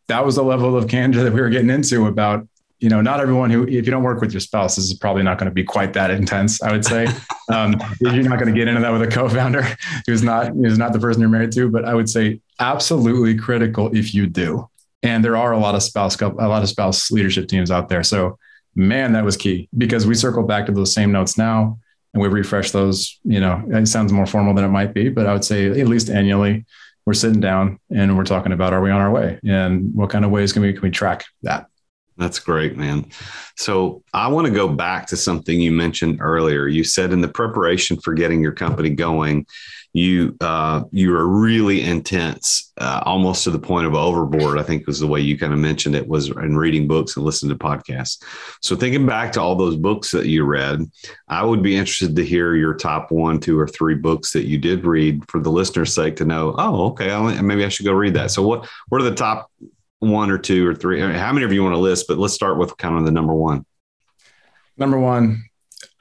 Speaker 2: that was the level of candor that we were getting into about, not everyone if you don't work with your spouse, this is probably not going to be quite that intense, I would say. You're not going to get into that with a co-founder who's not the person you're married to, but I would say absolutely critical if you do. And there are a lot of spouse leadership teams out there. So man, that was key, because we circle back to those same notes now and we refresh those. It sounds more formal than it might be, but I would say at least annually we're sitting down and we're talking about, are we on our way? And what kind of ways can we track that?
Speaker 1: That's great, man. So I want to go back to something you mentioned earlier. You said in the preparation for getting your company going, you were really intense, almost to the point of overboard, I think was the way you kind of mentioned it, was in reading books and listening to podcasts. So thinking back to all those books that you read, I would be interested to hear your top 1, 2, or 3 books that you did read for the listener's sake to know, okay, maybe I should go read that. So what are the top 1 or 2 or 3? I mean, how many of you want to list? But let's start with kind of the number 1.
Speaker 2: Number 1,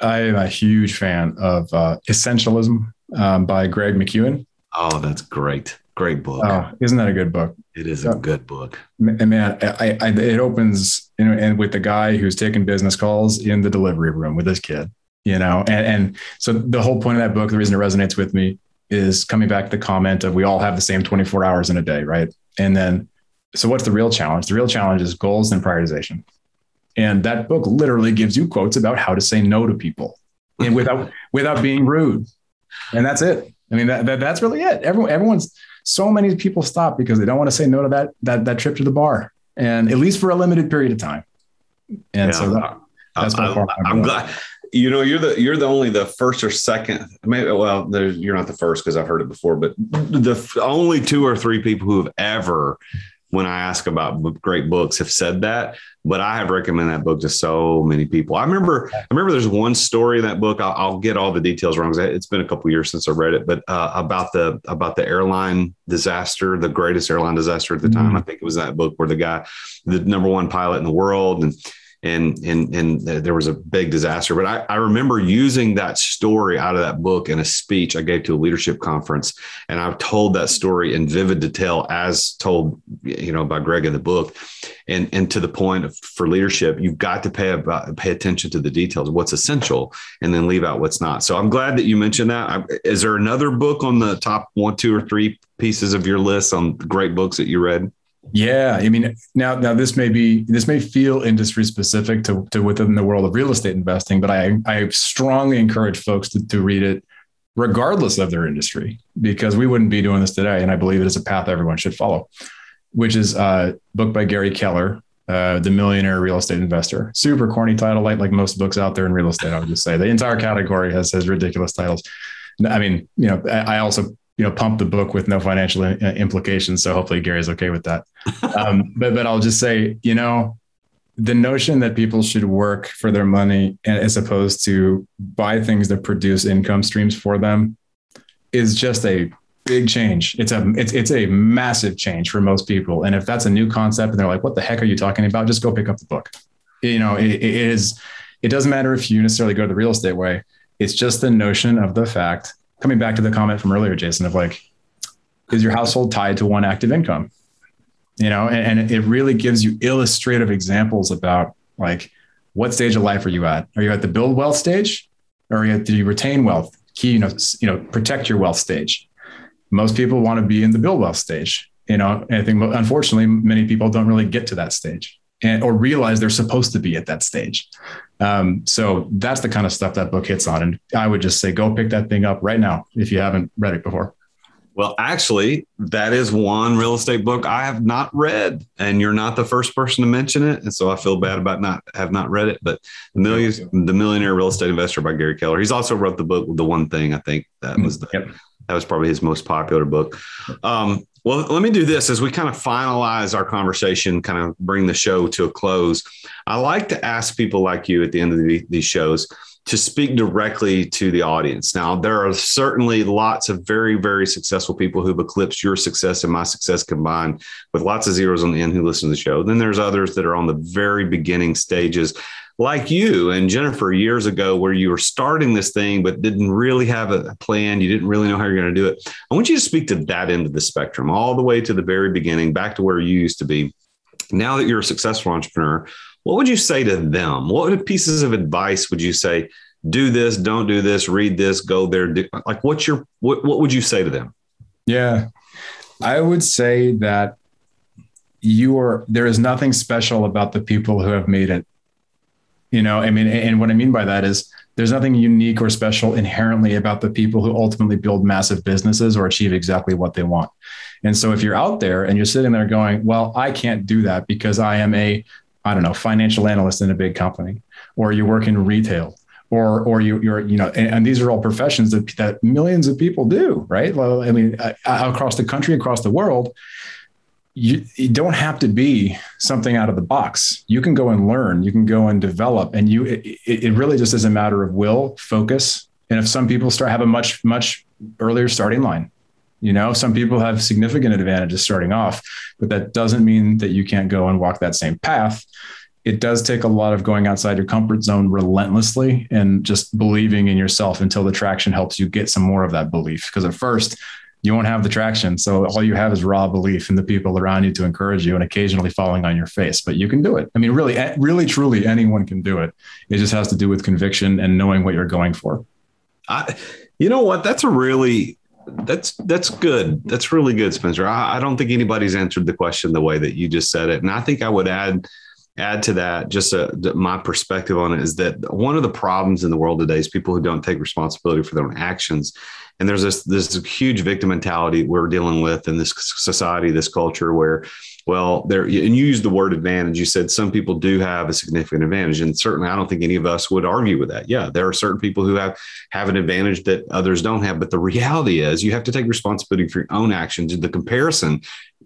Speaker 2: I am a huge fan of Essentialism by Greg McKeown.
Speaker 1: Oh, that's great. Great book.
Speaker 2: Oh, isn't that a good book?
Speaker 1: It is a good book.
Speaker 2: Man, it opens, and with the guy who's taking business calls in the delivery room with his kid, and so the whole point of that book, the reason it resonates with me, is coming back to the comment of we all have the same 24 hours in a day, right? And then, so what's the real challenge? The real challenge is goals and prioritization. And that book literally gives you quotes about how to say no to people and without being rude. And that's it. I mean, that's really it. So many people stop because they don't want to say no to that trip to the bar, and at least for a limited period of time. And so that's I'm glad, you're only the first or second, maybe, well, you're not the first because I've heard it before, but the only 2 or 3 people who have ever, when I ask about great books, have said that. But I have recommended that book to so many people. I remember there's one story in that book. I'll get all the details wrong because it's been a couple of years since I read it, but about the airline disaster, the greatest airline disaster at the time. I think it was that book where the guy, the number 1 pilot in the world,
Speaker 1: and there was a big disaster. But I remember using that story out of that book in a speech I gave to a leadership conference. And I've told that story in vivid detail as told, by Greg in the book. And to the point of, for leadership, you've got to pay attention to the details, what's essential, and then leave out what's not. So I'm glad that you mentioned that. Is there another book on the top 1, 2, or 3 pieces of your list on great books that you read?
Speaker 2: Yeah. I mean, now this may feel industry specific to within the world of real estate investing, but I strongly encourage folks to read it regardless of their industry, because we wouldn't be doing this today. And I believe it is a path everyone should follow, which is a book by Gary Keller, The Millionaire Real Estate Investor. Super corny title, like most books out there in real estate. I would just say the entire category has ridiculous titles. I mean, I also pump the book with no financial implications. So hopefully Gary's okay with that. But I'll just say, the notion that people should work for their money as opposed to buy things that produce income streams for them is just a big change. It's a massive change for most people. And if that's a new concept and they're like, what the heck are you talking about? Just go pick up the book. It doesn't matter if you necessarily go the real estate way. It's just the notion of the fact, coming back to the comment from earlier, Jason, of like, is your household tied to one active income? And it really gives you illustrative examples about like, what stage of life are you at? Are you at the build wealth stage, or are you at the retain wealth, protect your wealth stage? Most people want to be in the build wealth stage. And I think unfortunately, many people don't really get to that stage or realize they're supposed to be at that stage. So that's the kind of stuff that book hits on. And I would just say, go pick that thing up right now if you haven't read it before.
Speaker 1: Well, actually, that is one real estate book I have not read, and you're not the first person to mention it. And so I feel bad about not read it, but The Millionaire Real Estate Investor by Gary Keller. He's also wrote the book, The One Thing. I think that was that was probably his most popular book. Well, let me do this as we kind of finalize our conversation, kind of bring the show to a close. I like to ask people like you at the end of these shows to speak directly to the audience. Now, there are certainly lots of very, very successful people who've eclipsed your success and my success combined, with lots of zeros on the end, who listen to the show. Then there's others that are on the very beginning stages, like you and Jennifer years ago, where you were starting this thing, but didn't really have a plan. You didn't really know how you're going to do it. I want you to speak to that end of the spectrum, all the way to the very beginning, back to where you used to be. Now that you're a successful entrepreneur, what would you say to them? What pieces of advice would you say? Do this, don't do this, read this, go there. Like, what would you say to them? Yeah,
Speaker 2: I would say that there is nothing special about the people who have made it. And what I mean by that is there's nothing unique or special inherently about the people who ultimately build massive businesses or achieve exactly what they want. And so if you're out there and you're sitting there going, well, I can't do that because I am financial analyst in a big company, or you work in retail, or you're and these are all professions that millions of people do, right? Well, I mean, across the country, across the world, you don't have to be something out of the box. You can go and learn, you can go and develop, and it really just is a matter of will, focus. And if some people have a much, much earlier starting line, some people have significant advantages starting off, but that doesn't mean that you can't go and walk that same path. It does take a lot of going outside your comfort zone relentlessly and just believing in yourself until the traction helps you get some more of that belief. Because at first you won't have the traction. So all you have is raw belief in the people around you to encourage you, and occasionally falling on your face, but you can do it. I mean, really, truly anyone can do it. It just has to do with conviction and knowing what you're going for.
Speaker 1: You know what? That's good. That's really good, Spencer. I don't think anybody's answered the question the way that you just said it. And I think I would add to that, just my perspective on it is that one of the problems in the world today is people who don't take responsibility for their own actions. And there's this huge victim mentality we're dealing with in this society, this culture where, and you used the word advantage. You said some people do have a significant advantage. And certainly I don't think any of us would argue with that. Yeah, there are certain people who have an advantage that others don't have. But the reality is you have to take responsibility for your own actions. And the comparison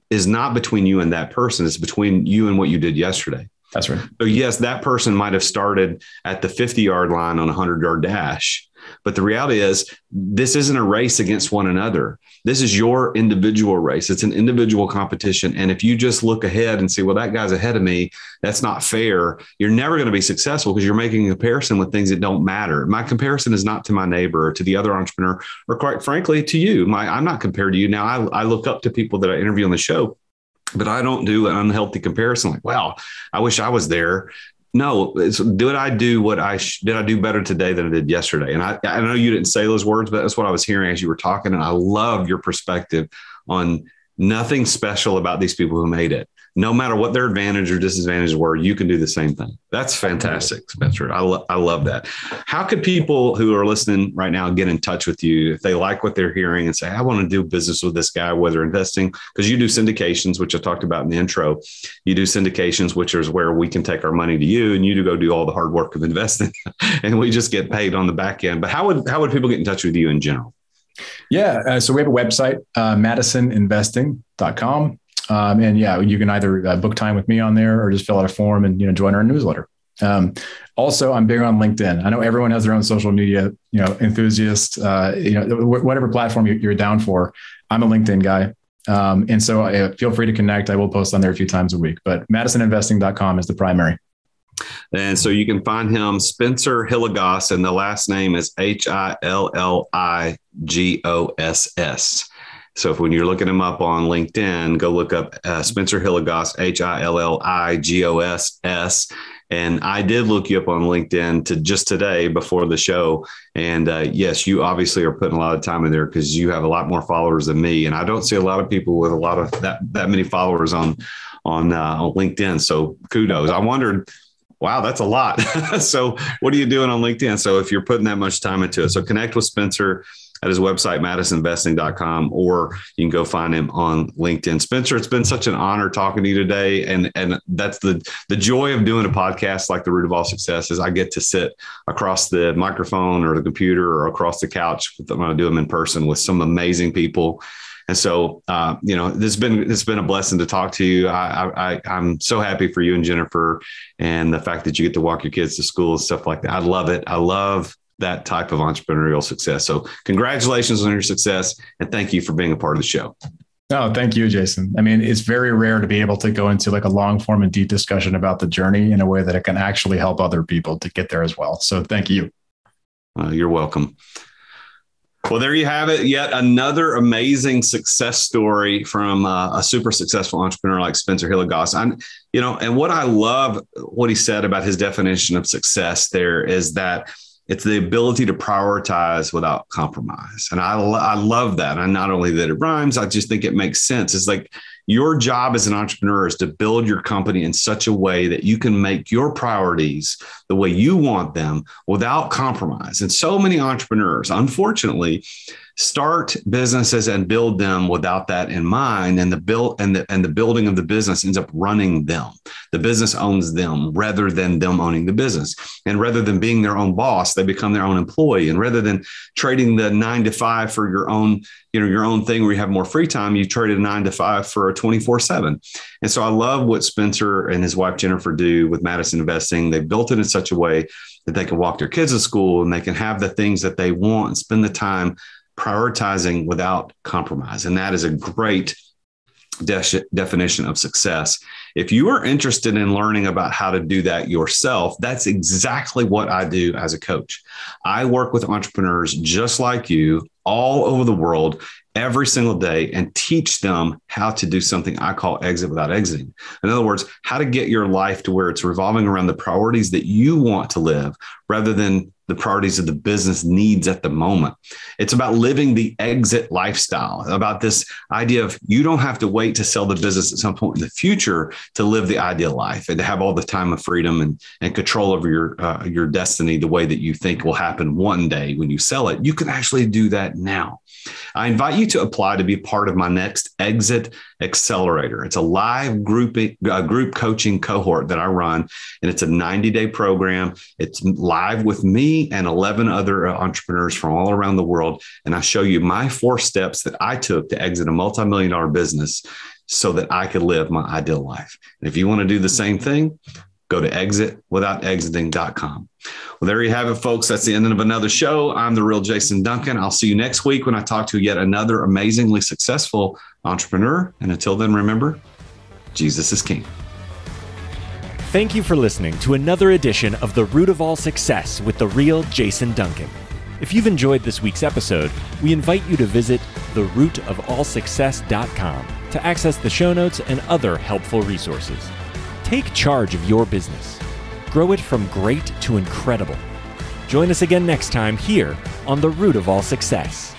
Speaker 1: is not between you and that person. It's between you and what you did yesterday.
Speaker 2: That's right.
Speaker 1: So yes, that person might have started at the 50-yard line on a 100-yard dash, But the reality is, this isn't a race against one another. This is your individual race. It's an individual competition. And if you just look ahead and see, well, that guy's ahead of me, that's not fair, you're never going to be successful because you're making a comparison with things that don't matter. My comparison is not to my neighbor or to the other entrepreneur, or quite frankly, to you. I'm not compared to you. Now, I look up to people that I interview on the show, but I don't do an unhealthy comparison like, well, I wish I was there. No, did I do better today than I did yesterday? And I know you didn't say those words, but that's what I was hearing as you were talking. And I love your perspective on nothing special about these people who made it. No matter what their advantage or disadvantage were, you can do the same thing. That's fantastic, Spencer. I love that. How could people who are listening right now get in touch with you if they like what they're hearing and say, I want to do business with this guy, whether investing, because you do syndications, which I talked about in the intro. You do syndications, which is where we can take our money to you and you to go do all the hard work of investing and we just get paid on the back end. But how would people get in touch with you in general?
Speaker 2: Yeah. So we have a website, MadisonInvesting.com. And yeah, you can either book time with me on there or just fill out a form and, join our newsletter. Also, I'm big on LinkedIn. I know everyone has their own social media, enthusiast, whatever platform you're down for. I'm a LinkedIn guy. And so feel free to connect. I will post on there a few times a week, but MadisonInvesting.com is the primary.
Speaker 1: And so you can find him, Spencer Hilligoss, and the last name is Hilligoss. So if when you're looking him up on LinkedIn, go look up Spencer Hilligoss, Hilligoss. And I did look you up on LinkedIn just today before the show. And yes, you obviously are putting a lot of time in there because you have a lot more followers than me. And I don't see a lot of people with a lot of that many followers on LinkedIn. So kudos. I wondered, wow, that's a lot. So what are you doing on LinkedIn? So if you're putting that much time into it, so connect with Spencer at his website, MadisonInvesting.com, or you can go find him on LinkedIn. Spencer, it's been such an honor talking to you today. And that's the joy of doing a podcast like The Root of All Success is I get to sit across the microphone or the computer or across the couch when I do them in person with some amazing people. And so, it's been a blessing to talk to you. I'm so happy for you and Jennifer and the fact that you get to walk your kids to school and stuff like that. I love it. I love that type of entrepreneurial success. So congratulations on your success. And thank you for being a part of the show.
Speaker 2: Oh, thank you, Jason. I mean, it's very rare to be able to go into like a long form and deep discussion about the journey in a way that it can actually help other people to get there as well. So thank you.
Speaker 1: You're welcome. Well, there you have it. Yet another amazing success story from a super successful entrepreneur like Spencer Hilligoss. And what I love what he said about his definition of success there is that it's the ability to prioritize without compromise. And I love that. And not only that it rhymes, I just think it makes sense. It's like your job as an entrepreneur is to build your company in such a way that you can make your priorities the way you want them without compromise. And so many entrepreneurs, unfortunately, start businesses and build them without that in mind. And the building of the business ends up running them. The business owns them rather than them owning the business. And rather than being their own boss, they become their own employee. And rather than trading the 9 to 5 for your own thing where you have more free time, you traded a 9 to 5 for a 24/7. And so I love what Spencer and his wife, Jennifer, do with Madison Investing. They built it in such a way that they can walk their kids to school and they can have the things that they want and spend the time prioritizing without compromise. And that is a great definition of success. If you are interested in learning about how to do that yourself, that's exactly what I do as a coach. I work with entrepreneurs just like you all over the world every single day and teach them how to do something I call exit without exiting. In other words, how to get your life to where it's revolving around the priorities that you want to live rather than the priorities of the business needs at the moment. It's about living the exit lifestyle, about this idea of you don't have to wait to sell the business at some point in the future to live the ideal life and to have all the time of freedom and control over your destiny the way that you think will happen one day when you sell it. You can actually do that now. I invite you to apply to be part of my next Exit Accelerator. It's a live group coaching cohort that I run, and it's a 90-day program. It's live with me and 11 other entrepreneurs from all around the world. And I show you my 4 steps that I took to exit a multi-million-dollar business so that I could live my ideal life. And if you want to do the same thing, go to exitwithoutexiting.com. Well, there you have it, folks. That's the end of another show. I'm the real Jason Duncan. I'll see you next week when I talk to yet another amazingly successful entrepreneur. And until then, remember, Jesus is King.
Speaker 3: Thank you for listening to another edition of The Root of All Success with the real Jason Duncan. If you've enjoyed this week's episode, we invite you to visit therootofallsuccess.com to access the show notes and other helpful resources. Take charge of your business. Grow it from great to incredible. Join us again next time here on The Root of All Success.